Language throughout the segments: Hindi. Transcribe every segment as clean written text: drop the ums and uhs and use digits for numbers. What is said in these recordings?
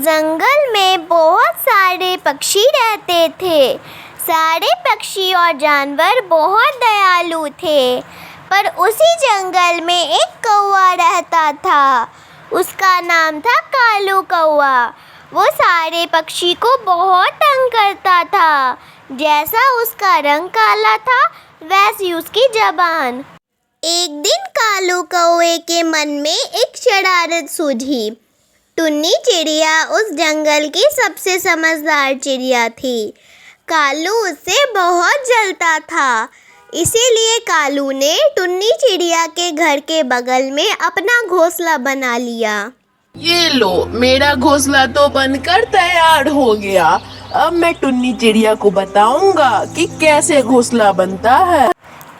जंगल में बहुत सारे पक्षी रहते थे। सारे पक्षी और जानवर बहुत दयालु थे, पर उसी जंगल में एक कौवा रहता था। उसका नाम था कालू कौवा। वो सारे पक्षी को बहुत तंग करता था। जैसा उसका रंग काला था, वैसी उसकी जबान। एक दिन कालू कौवे के मन में एक शरारत सूझी। टुन्नी चिड़िया उस जंगल की सबसे समझदार चिड़िया थी। कालू उससे बहुत जलता था, इसीलिए कालू ने टुन्नी चिड़िया के घर के बगल में अपना घोंसला बना लिया। ये लो, मेरा घोंसला तो बनकर तैयार हो गया। अब मैं टुन्नी चिड़िया को बताऊंगा कि कैसे घोंसला बनता है।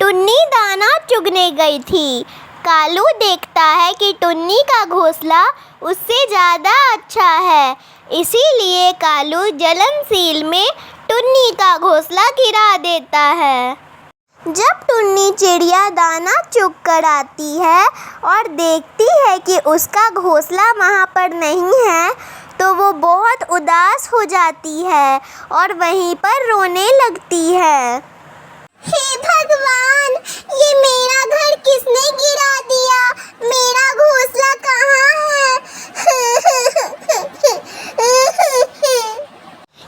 टुन्नी दाना चुगने गई थी। कालू देखता है कि टुन्नी का घोंसला उससे ज़्यादा अच्छा है, इसीलिए कालू जलनशील में टुन्नी का घोंसला गिरा देता है। जब टुन्नी चिड़िया दाना चुग कर आती है और देखती है कि उसका घोंसला वहाँ पर नहीं है, तो वो बहुत उदास हो जाती है और वहीं पर रोने लगती है। हे भगवान, ये मेरा घर किसने गिरा दिया? मेरा घोंसला कहाँ है?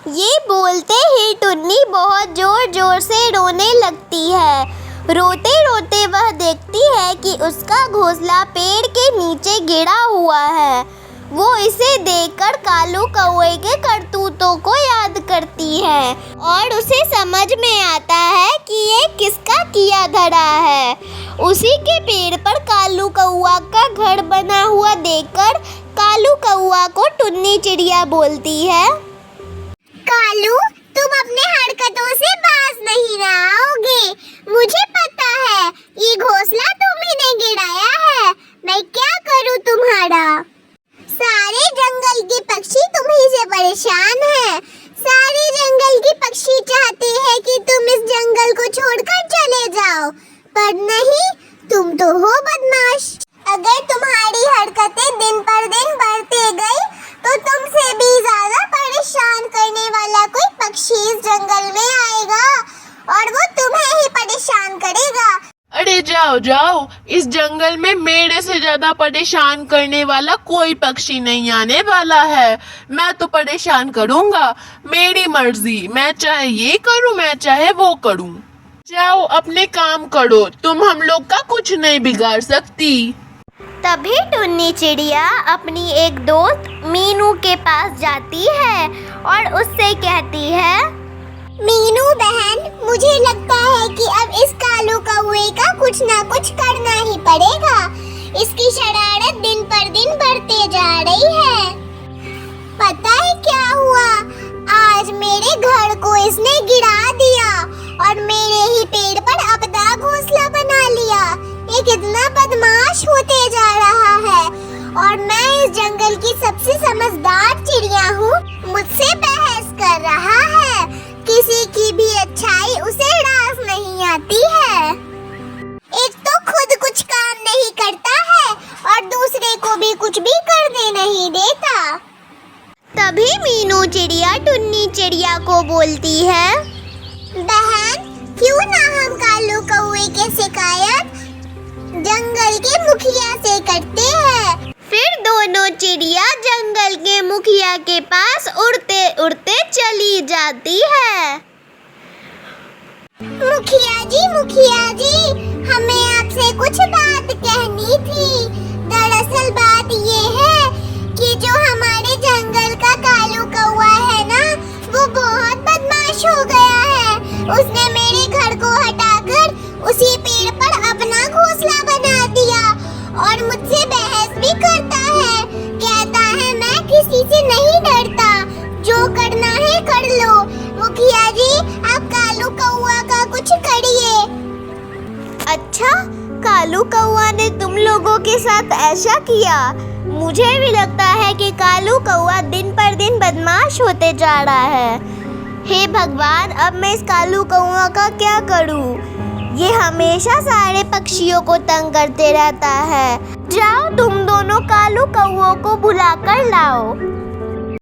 ये बोलते ही टुन्नी बहुत जोर जोर से रोने लगती है। रोते रोते वह देखती है कि उसका घोंसला पेड़ के नीचे गिरा हुआ है। वो इसे देखकर कालू कौवे के करतूतों को याद करती है और उसे समझ में आता है कि ये किसका किया धरा है। उसी के पेड़ पर कालू कौवा का घर बना हुआ देखकर कालू कौवा को टुन्नी चिड़िया बोलती है, कालू, तुम अपने हरकतों से बाज नहीं आओगे। मुझे पता है ये घोंसला तुम ही ने गिराया है। मैं क्या करूं तुम्हारा? सारे जंगल के पक्षी तुम्ही से परेशान हैं। सारे जंगल के पक्षी चाहते हैं कि तुम इस जंगल को छोड़कर चले जाओ, पर नहीं, तुम तो हो बदमाश। अगर तुम्हारी हरकतें दिन पर दिन बढ़ते गई, तो तुमसे भी ज्यादा परेशान करने वाला कोई पक्षी इस जंगल में आएगा और वो तुम्हें ही परेशान करेगा। अरे जाओ जाओ, इस जंगल में मेरे से ज्यादा परेशान करने वाला कोई पक्षी नहीं आने वाला है। मैं तो परेशान करूँगा, मेरी मर्जी। मैं चाहे ये करूँ, मैं चाहे वो करूँ। जाओ अपने काम करो, तुम हम लोग का कुछ नहीं बिगाड़ सकती। तभी टुन्नी चिड़िया अपनी एक दोस्त मीनू के पास जाती है और उससे कहती है, मीनू बहन, मुझे लगता है कि अब इस कालू कौवे का कुछ ना कुछ करना ही पड़ेगा। इसकी शरारत दिन पर दिन बढ़ते जा रही है। पता है क्या हुआ? आज मेरे घर को इसने गिरा दिया और मेरे ही पेड़ पर अपना घोंसला बना लिया। ये कितना बदमाश होते जा रहा है और मैं इस जंगल की सबसे समझदार चिड़िया हूँ। मुझसे बहस कर रहा है। किसी की भी अच्छाई उसे रास नहीं आती है। एक तो खुद कुछ काम नहीं करता है और दूसरे को भी कुछ भी करने नहीं देता। तभी मीनू चिड़िया टुन्नी चिड़िया को बोलती है, बहन, क्यों ना हम कालू कौवे की शिकायत जंगल के मुखिया से करते हैं। फिर दोनों चिड़िया जंगल के मुखिया के पास उड़ते उड़ते चली जाती है। मुखिया जी, हमें आपसे कुछ बात कहनी थी। दरअसल बात ये है कि जो हमारे जंगल का कालू कौवा है ना, वो बहुत बदमाश हो गया है। उसने मेरे घर को हटाकर उसी पेड़ पर अपना घोंसला बना दिया और मुझसे बहस भी करता है। कहता है मैं किसी से नहीं डरता, जो करना है कर लो। मुखिया जी, आप कालू कौवा का कुछ करिए। अच्छा, कालू कौवा ने तुम लोगों के साथ ऐसा किया? मुझे भी लगता है कि कालू कौवा दिन पर दिन बदमाश होते जा रहा है। हे भगवान, अब मैं इस कालू कौवा का क्या करूं? ये हमेशा सारे पक्षियों को तंग करते रहता है। जाओ तुम दोनों कालू कौवों को बुला कर लाओ।